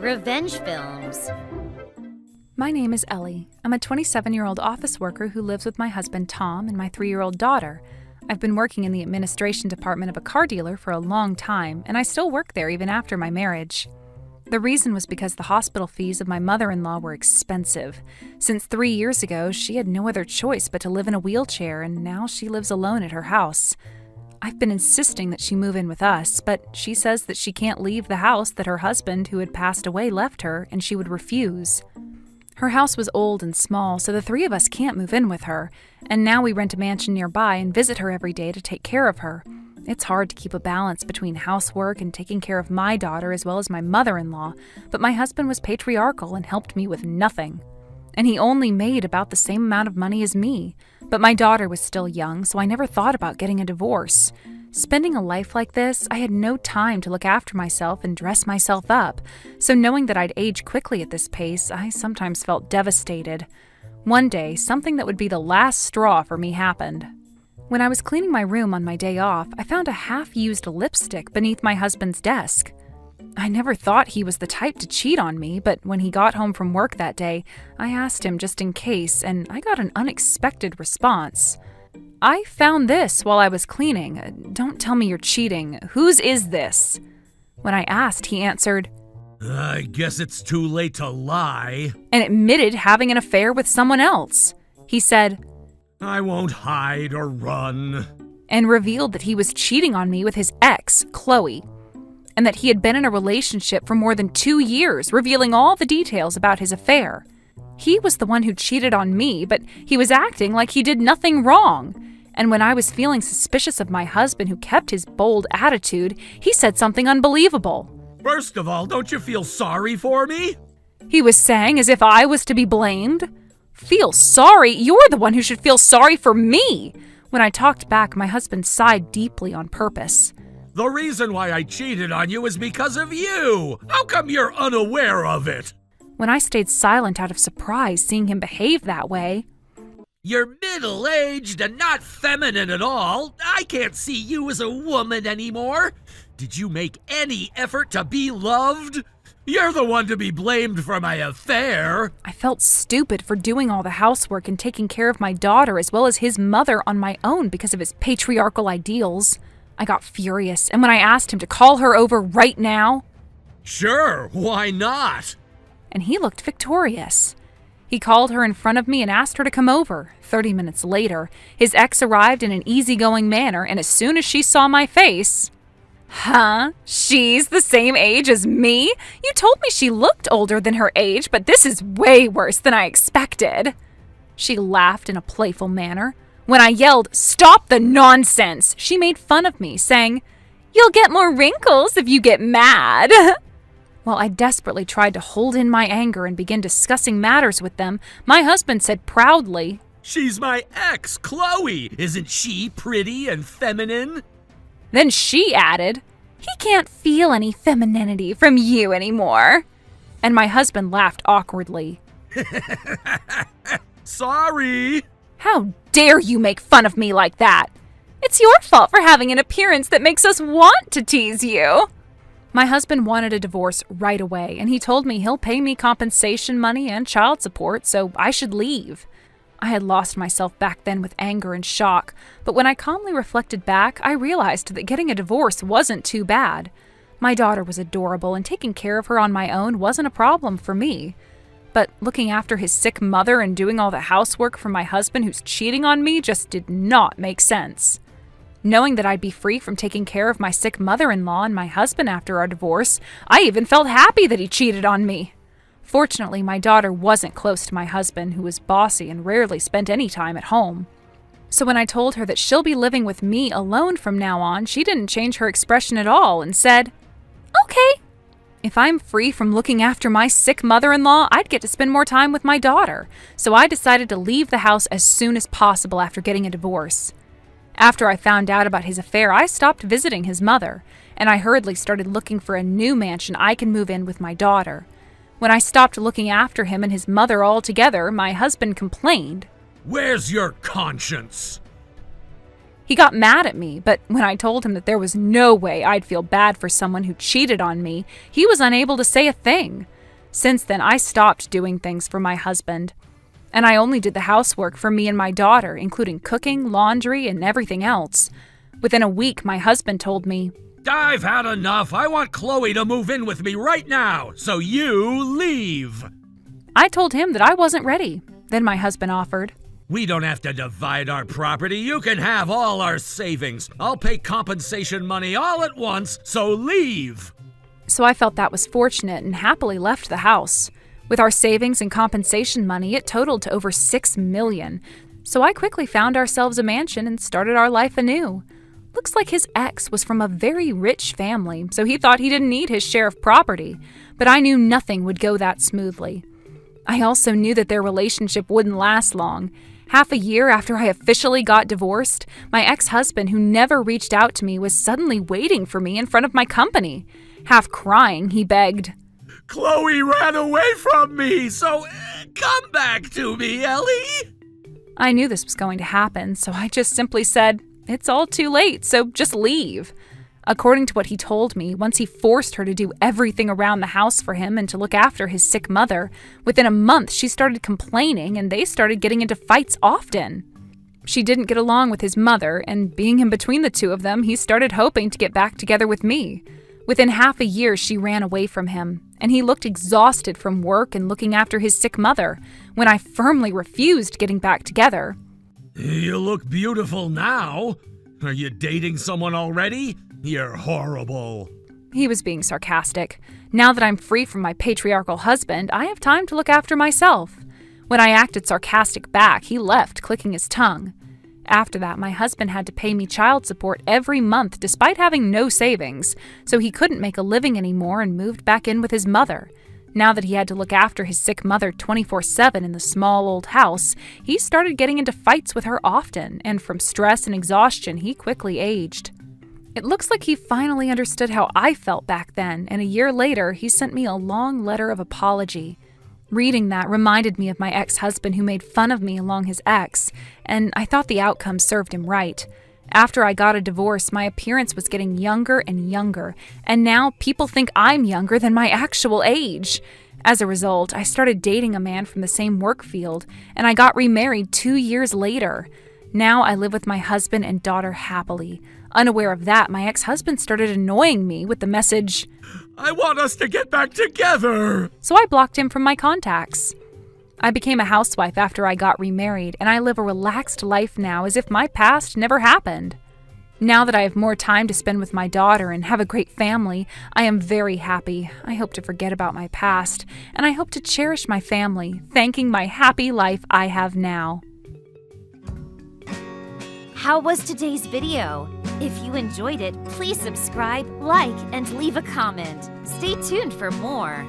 Revenge films. My name is Ellie. I'm a 27-year-old office worker who lives with my husband Tom and my 3-year-old daughter. I've been working in the administration department of a car dealer for a long time, and I still work there even after my marriage. The reason was because the hospital fees of my mother-in-law were expensive. Since 3 years ago, she had no other choice but to live in a wheelchair, and now she lives alone at her house. I've been insisting that she move in with us, but she says that she can't leave the house that her husband, who had passed away, left her, and she would refuse. Her house was old and small, so the three of us can't move in with her, and now we rent a mansion nearby and visit her every day to take care of her. It's hard to keep a balance between housework and taking care of my daughter as well as my mother-in-law, but my husband was patriarchal and helped me with nothing. And he only made about the same amount of money as me. But my daughter was still young, so I never thought about getting a divorce. Spending a life like this, I had no time to look after myself and dress myself up, so knowing that I'd age quickly at this pace, I sometimes felt devastated. One day, something that would be the last straw for me happened. When I was cleaning my room on my day off, I found a half-used lipstick beneath my husband's desk. I never thought he was the type to cheat on me, but when he got home from work that day, I asked him just in case, and I got an unexpected response. "I found this while I was cleaning. Don't tell me you're cheating. Whose is this?" When I asked, he answered, "I guess it's too late to lie," and admitted having an affair with someone else. He said, "I won't hide or run," and revealed that he was cheating on me with his ex, Chloe, and that he had been in a relationship for more than 2 years, revealing all the details about his affair. He was the one who cheated on me, but he was acting like he did nothing wrong. And when I was feeling suspicious of my husband, who kept his bold attitude, he said something unbelievable. "First of all, don't you feel sorry for me?" He was saying as if I was to be blamed. "Feel sorry? You're the one who should feel sorry for me." When I talked back, my husband sighed deeply on purpose. "The reason why I cheated on you is because of you. How come you're unaware of it?" When I stayed silent out of surprise seeing him behave that way. "You're middle-aged and not feminine at all. I can't see you as a woman anymore. Did you make any effort to be loved? You're the one to be blamed for my affair." I felt stupid for doing all the housework and taking care of my daughter as well as his mother on my own because of his patriarchal ideals. I got furious, and when I asked him to call her over right now, "Sure, why not?" and he looked victorious. He called her in front of me and asked her to come over. 30 minutes later, his ex arrived in an easygoing manner, and as soon as she saw my face, "Huh? She's the same age as me? You told me she looked older than her age, but this is way worse than I expected." She laughed in a playful manner. When I yelled, "Stop the nonsense!" she made fun of me, saying, "You'll get more wrinkles if you get mad." While I desperately tried to hold in my anger and begin discussing matters with them, my husband said proudly, "She's my ex, Chloe. Isn't she pretty and feminine?" Then she added, "He can't feel any femininity from you anymore." And my husband laughed awkwardly. "Sorry." "How dare you make fun of me like that? It's your fault for having an appearance that makes us want to tease you." My husband wanted a divorce right away, and he told me he'll pay me compensation money and child support, so I should leave. I had lost myself back then with anger and shock, but when I calmly reflected back, I realized that getting a divorce wasn't too bad. My daughter was adorable, and taking care of her on my own wasn't a problem for me. But looking after his sick mother and doing all the housework for my husband who's cheating on me just did not make sense. Knowing that I'd be free from taking care of my sick mother-in-law and my husband after our divorce, I even felt happy that he cheated on me. Fortunately, my daughter wasn't close to my husband, who was bossy and rarely spent any time at home. So when I told her that she'll be living with me alone from now on, she didn't change her expression at all and said, "Okay." If I'm free from looking after my sick mother-in-law, I'd get to spend more time with my daughter. So I decided to leave the house as soon as possible after getting a divorce. After I found out about his affair, I stopped visiting his mother, and I hurriedly started looking for a new mansion I can move in with my daughter. When I stopped looking after him and his mother altogether, my husband complained. "Where's your conscience?" He got mad at me, but when I told him that there was no way I'd feel bad for someone who cheated on me, he was unable to say a thing. Since then, I stopped doing things for my husband. And I only did the housework for me and my daughter, including cooking, laundry, and everything else. Within a week, my husband told me, "I've had enough. I want Chloe to move in with me right now, so you leave." I told him that I wasn't ready. Then my husband offered, "We don't have to divide our property. You can have all our savings. I'll pay compensation money all at once, so leave." So I felt that was fortunate and happily left the house. With our savings and compensation money, it totaled to over $6 million. So I quickly found ourselves a mansion and started our life anew. Looks like his ex was from a very rich family, so he thought he didn't need his share of property. But I knew nothing would go that smoothly. I also knew that their relationship wouldn't last long. Half a year after I officially got divorced, my ex-husband, who never reached out to me, was suddenly waiting for me in front of my company. Half crying, he begged, "Chloe ran away from me, so come back to me, Ellie." I knew this was going to happen, so I just simply said, "It's all too late, so just leave." According to what he told me, once he forced her to do everything around the house for him and to look after his sick mother, within a month she started complaining and they started getting into fights often. She didn't get along with his mother, and being in between the two of them, he started hoping to get back together with me. Within half a year, she ran away from him, and he looked exhausted from work and looking after his sick mother, when I firmly refused getting back together. "You look beautiful now. Are you dating someone already? You're horrible." He was being sarcastic. Now that I'm free from my patriarchal husband, I have time to look after myself. When I acted sarcastic back, he left, clicking his tongue. After that, my husband had to pay me child support every month despite having no savings, so he couldn't make a living anymore and moved back in with his mother. Now that he had to look after his sick mother 24/7 in the small old house, he started getting into fights with her often, and from stress and exhaustion, he quickly aged. It looks like he finally understood how I felt back then, and a year later, he sent me a long letter of apology. Reading that reminded me of my ex-husband who made fun of me along his ex, and I thought the outcome served him right. After I got a divorce, my appearance was getting younger and younger, and now people think I'm younger than my actual age. As a result, I started dating a man from the same work field, and I got remarried 2 years later. Now I live with my husband and daughter happily. Unaware of that, my ex-husband started annoying me with the message, "I want us to get back together." So I blocked him from my contacts. I became a housewife after I got remarried, and I live a relaxed life now as if my past never happened. Now that I have more time to spend with my daughter and have a great family, I am very happy. I hope to forget about my past, and I hope to cherish my family, thanking my happy life I have now. How was today's video? If you enjoyed it, please subscribe, like, and leave a comment. Stay tuned for more.